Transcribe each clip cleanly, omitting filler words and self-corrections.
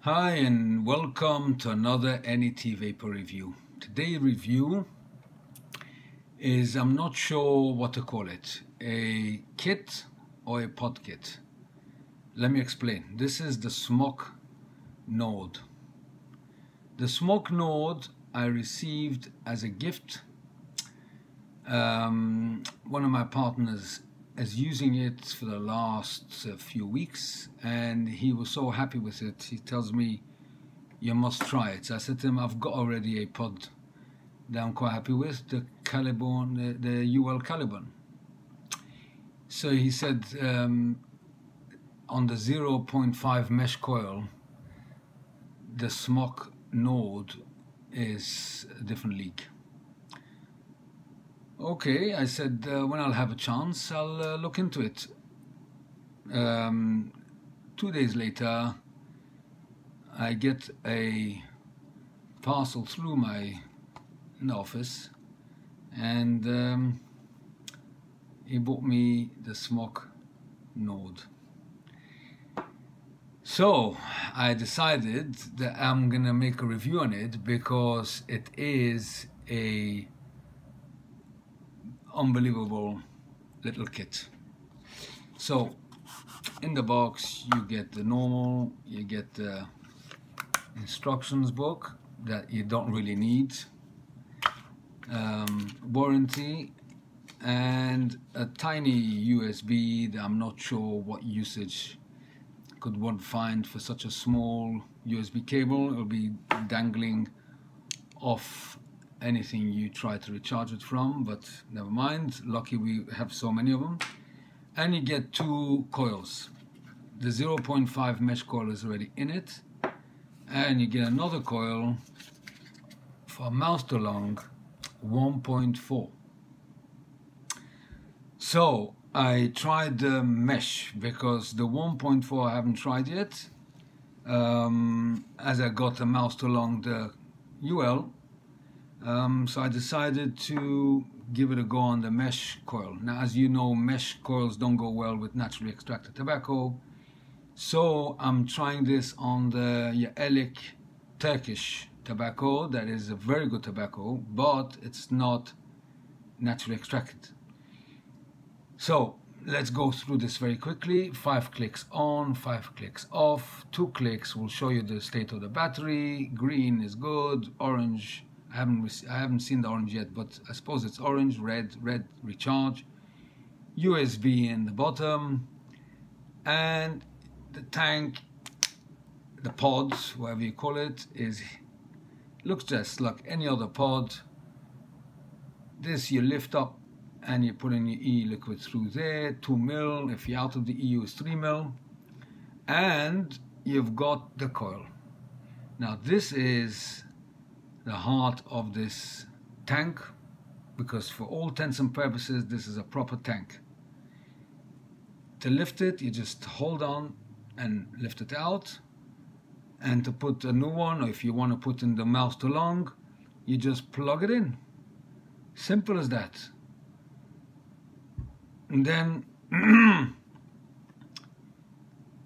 Hi and welcome to another NET Vaper review. Today's review is, I'm not sure what to call it, a kit or a pod kit. Let me explain. This is the Smok Nord. The Smok Nord I received as a gift. One of my partners is using it for the last few weeks and he was so happy with it. He tells me, you must try it. So I said to him, I've got already a pod that I'm quite happy with, the Caliban, the UL Caliban. So he said on the 0.5 mesh coil, the Smok Nord is a different league. Okay, I said when I'll have a chance, I'll look into it. 2 days later, I get a parcel through my office, and he bought me the Smok Nord. So I decided that I'm gonna make a review on it because it is a unbelievable little kit. So in the box you get the normal, you get the instructions book that you don't really need, warranty, and a tiny USB that I'm not sure what usage could one find for such a small USB cable. It'll be dangling off anything you try to recharge it from, but never mind, lucky we have so many of them. And you get 2 coils. The 0.5 mesh coil is already in it, and you get another coil for mouse to long 1.4. so I tried the mesh because the 1.4 I haven't tried yet, as I got the mouse to long the UL. So I decided to give it a go on the mesh coil. Now, as you know, mesh coils don't go well with naturally extracted tobacco. So I'm trying this on the Elik Turkish tobacco. That is a very good tobacco, but it's not naturally extracted. So let's go through this very quickly. 5 clicks on, 5 clicks off. 2 clicks will show you the state of the battery. Green is good, orange, I haven't seen the orange yet, but I suppose it's orange. Red recharge. USB in the bottom, and the tank, the pods, whatever you call it, looks just like any other pod. This you lift up and you put in your e-liquid through there. 2 mil. If you're out of the EU, is 3 mil. And you've got the coil. Now this is the heart of this tank, because for all intents and purposes this is a proper tank. To lift it, you just hold on and lift it out, and to put a new one, or if you want to put in the mouse to long, you just plug it in. Simple as that. And then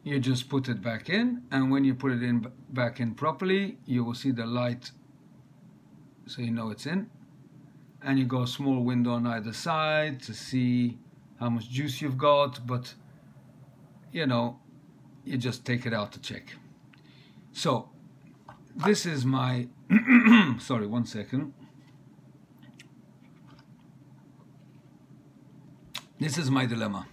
you just put it back in, and when you put it in back in properly, you will see the light, so you know it's in. And you got a small window on either side to see how much juice you've got, but you know, you just take it out to check. So this is my sorry, one second. This is my dilemma.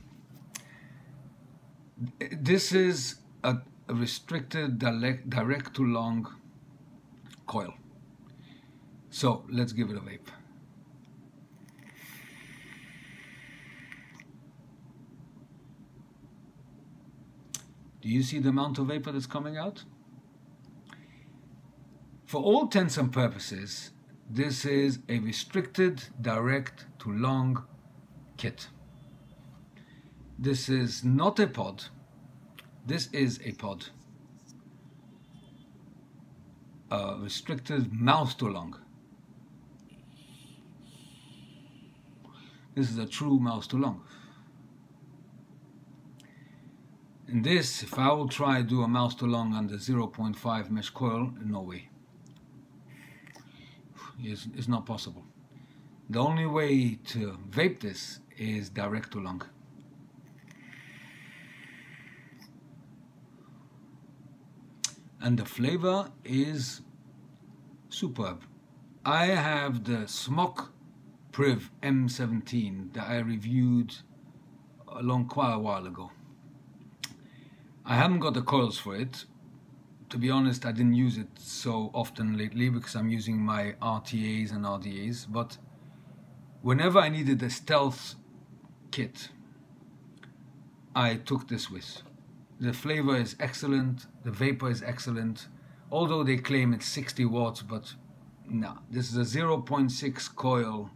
This is a restricted direct to long coil. So let's give it a vape. Do you see the amount of vapor that's coming out? For all intents and purposes, this is a restricted direct to long kit. This is not a pod. This is a pod. Restricted mouse to long. This is a true mouse to long. In this, if I will try do a mouse to long on the 0.5 mesh coil, no way. It's not possible. The only way to vape this is direct to long. And the flavor is superb. I have the Smok Priv M17 that I reviewed quite a while ago. I haven't got the coils for it. To be honest, I didn't use it so often lately because I'm using my RTAs and RDAs, but whenever I needed a stealth kit, I took this with. The flavor is excellent, the vapor is excellent, although they claim it's 60 watts, but no, this is a 0.6 coil,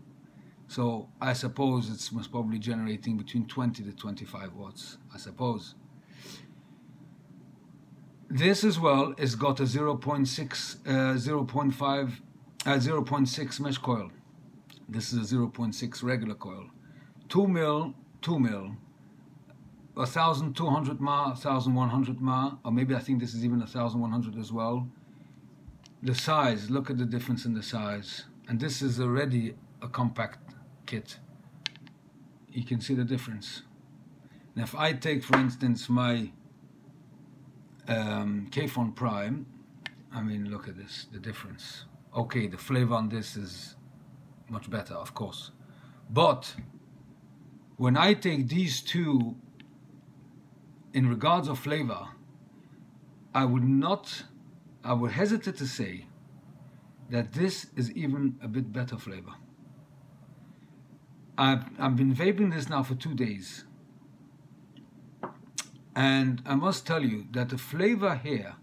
so I suppose it's most probably generating between 20 to 25 watts, I suppose. This as well has got a 0.6 mesh coil. This is a 0.6 regular coil. 2 mil, 1200 mAh, 1100 mAh, or maybe I think this is even 1100 as well. The size, look at the difference in the size. And this is already a compact kit. You can see the difference. Now if I take, for instance, my K-Fon Prime, I mean, look at this, the difference. Okay, the flavor on this is much better, of course. But when I take these two, in regards of flavor, I would hesitate to say that this is even a bit better flavor. I've been vaping this now for 2 days. And I must tell you that the flavor here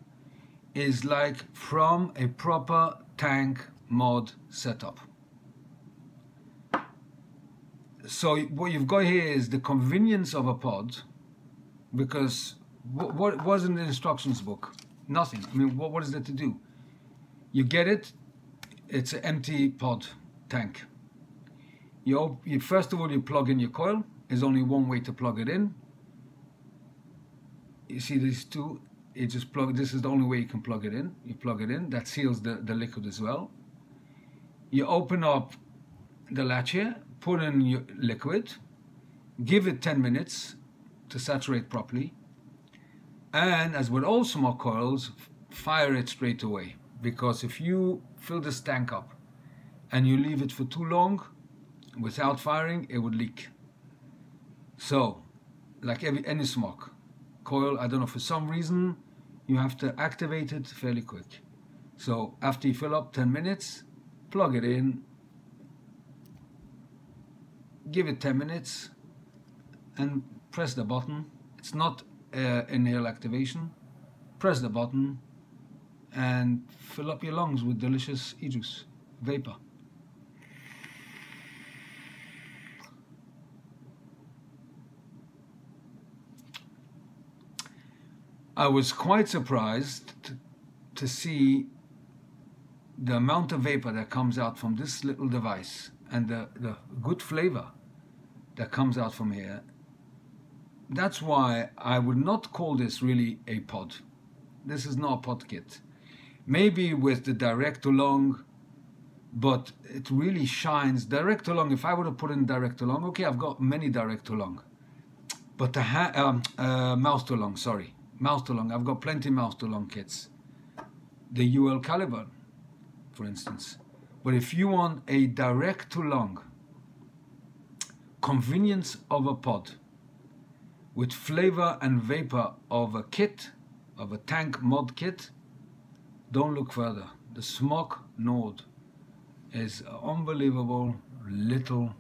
is like from a proper tank mod setup. So what you've got here is the convenience of a pod, because what was in the instructions book? Nothing. I mean, what is there to do? You get it, it's an empty pod tank. You first of all, you plug in your coil. There's only one way to plug it in. You see these two, you just plug, this is the only way you can plug it in. You plug it in, that seals the liquid as well. You open up the latch here, put in your liquid, give it 10 minutes to saturate properly, and as with all Smok coils, fire it straight away, because if you fill this tank up and you leave it for too long without firing, it would leak. So, like any Smok coil, I don't know, for some reason you have to activate it fairly quick. So after you fill up 10 minutes, plug it in, give it 10 minutes and press the button. It's not inhale activation. Press the button and fill up your lungs with delicious e-juice, vapor. I was quite surprised to see the amount of vapor that comes out from this little device and the good flavor that comes out from here. That's why I would not call this really a pod. This is not a pod kit. Maybe with the direct to long, but it really shines. Direct to long, if I would have put in direct to long, okay, I've got many direct to long. But the mouse to long, sorry. Mouse to long, I've got plenty mouse to long kits. The UL caliber, for instance. But if you want a direct to long, convenience of a pod, with flavor and vapor of a kit, of a tank mod kit, don't look further. The Smok Nord is unbelievable, little,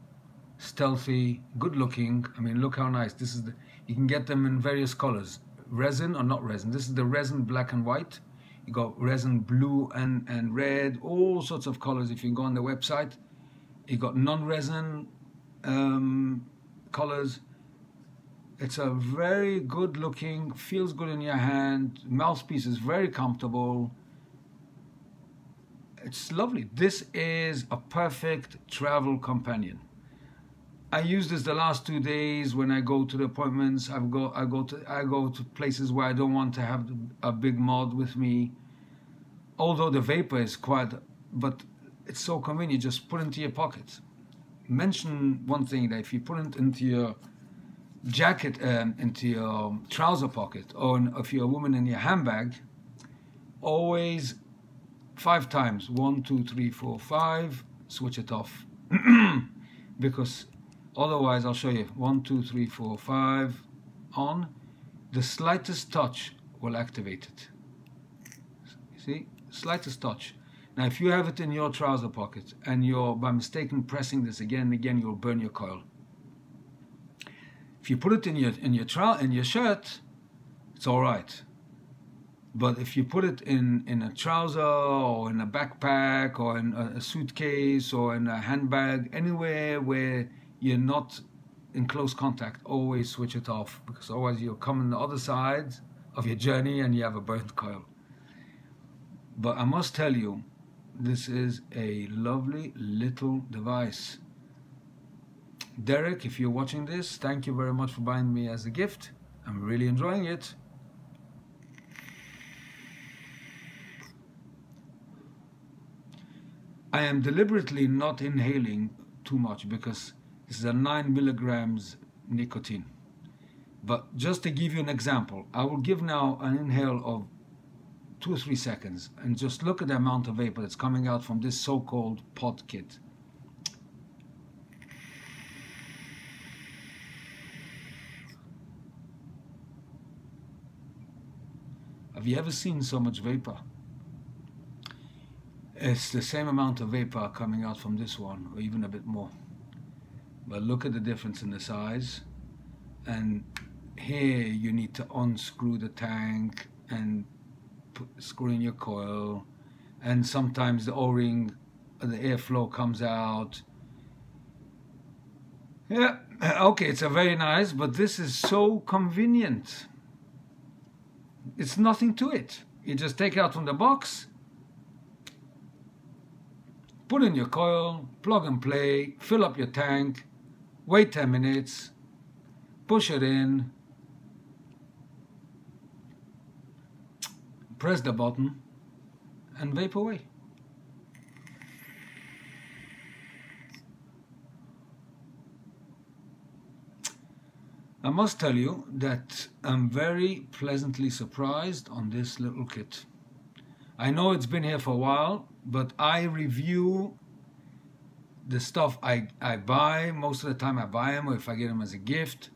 stealthy, good looking. I mean, look how nice. This is you can get them in various colors. Resin or not resin. This is the resin black and white. You got resin blue and red, all sorts of colors. If you go on the website, you got non-resin colors. It's a very good looking, feels good in your hand. Mouthpiece is very comfortable. It's lovely. This is a perfect travel companion. I use this the last 2 days when I go to the appointments. I go to places where I don't want to have a big mod with me. Although the Vaper is quite, but it's so convenient. Just put it into your pocket. Mention one thing, that if you put it into your jacket, into your trouser pocket, or if you're a woman, in your handbag, always 5 times, 1, 2, 3, 4, 5, switch it off. Because otherwise, I'll show you, 1, 2, 3, 4, 5, on, the slightest touch will activate it. See, slightest touch. Now, if you have it in your trouser pocket and you're by mistake pressing this again and again, you'll burn your coil. If you put it in your shirt, it's all right. But if you put it in a trouser or in a backpack or in a suitcase or in a handbag, anywhere where you're not in close contact, always switch it off, because otherwise you'll come on the other side of your journey and you have a burnt coil. But I must tell you, this is a lovely little device. Derek, if you're watching this, thank you very much for buying me as a gift. I'm really enjoying it. I am deliberately not inhaling too much because this is a 9 milligrams nicotine. But just to give you an example, I will give now an inhale of 2 or 3 seconds and just look at the amount of vapor that's coming out from this so-called pod kit. Have you ever seen so much vapor? It's the same amount of vapor coming out from this one, or even a bit more. But look at the difference in the size. And here you need to unscrew the tank and screw in your coil. And sometimes the O-ring, the airflow comes out. Yeah, okay, it's a very nice, but this is so convenient. It's nothing to it. You just take it out from the box, put in your coil, plug and play, fill up your tank, wait 10 minutes, push it in, press the button, and vape away. I must tell you that I'm very pleasantly surprised on this little kit. I know it's been here for a while, but I review the stuff I buy. Most of the time I buy them, or if I get them as a gift.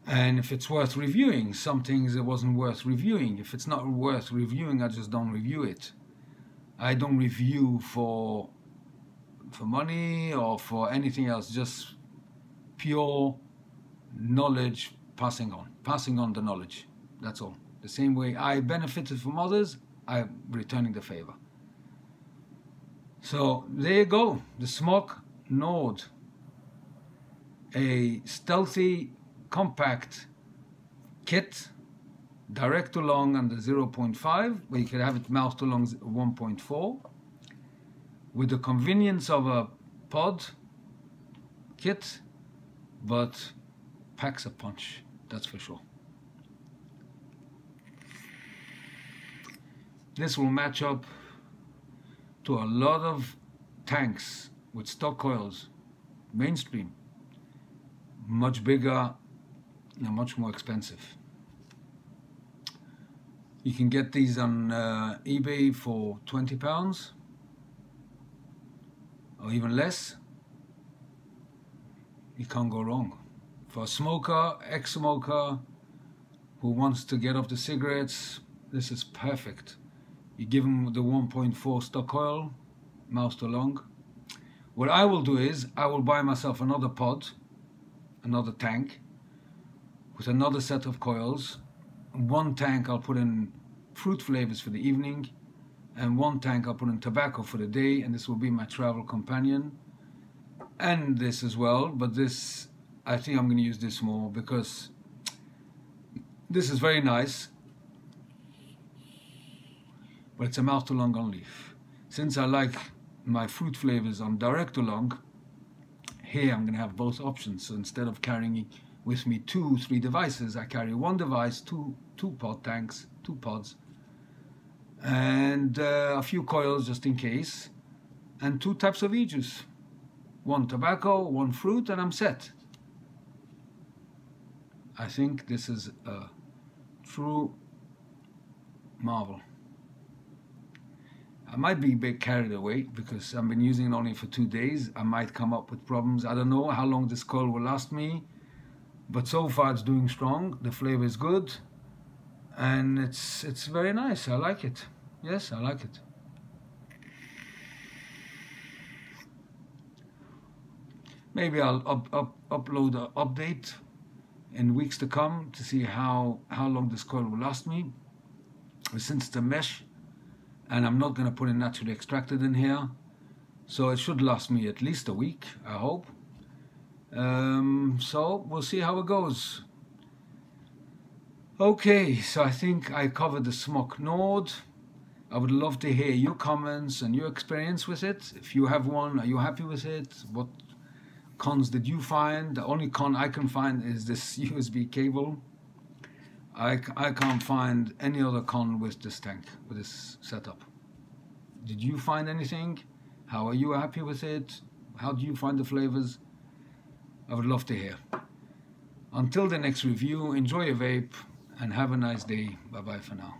And if it's worth reviewing, some things it wasn't worth reviewing. If it's not worth reviewing, I just don't review it. I don't review for money or for anything else, just pure knowledge, passing on the knowledge. That's all. The same way I benefited from others, I'm returning the favor. So there you go, the Smok Nord, a stealthy compact kit, direct to lung under 0.5, where you can have it mouth to lung 1.4, with the convenience of a pod kit, but packs a punch, that's for sure. This will match up to a lot of tanks with stock coils, mainstream, much bigger and much more expensive. You can get these on eBay for £20 or even less. You can't go wrong. For a smoker, ex-smoker who wants to get off the cigarettes, this is perfect. You give them the 1.4 stock coil, mouth to lung. What I will do is, I will buy myself another pod, another tank, with another set of coils. One tank I'll put in fruit flavors for the evening, and one tank I'll put in tobacco for the day, and this will be my travel companion. And this as well, but this, I think I'm going to use this more, because this is very nice, but it's a mouth to lung only. Since I like my fruit flavors on direct to lung, here I'm going to have both options. So instead of carrying with me 2-3 devices, I carry one device, two pod tanks, 2 pods, and a few coils just in case, and 2 types of e-juice, 1 tobacco, 1 fruit, and I'm set. I think this is a true marvel. I might be a bit carried away because I've been using it only for 2 days. I might come up with problems. I don't know how long this coil will last me, but so far it's doing strong. The flavor is good, and it's very nice. I like it. Yes, I like it. Maybe I'll upload an update in weeks to come to see how long this coil will last me. But since it's a mesh, and I'm not going to put it naturally extracted in here, so it should last me at least a week, I hope. So we'll see how it goes. Okay, so I think I covered the Smok Nord. I would love to hear your comments and your experience with it. If you have one, are you happy with it? What cons did you find? The only con I can find is this USB cable. I can't find any other con with this tank, with this setup. Did you find anything? How are you happy with it? How do you find the flavors? I would love to hear. Until the next review, enjoy your vape and have a nice day. Bye bye for now.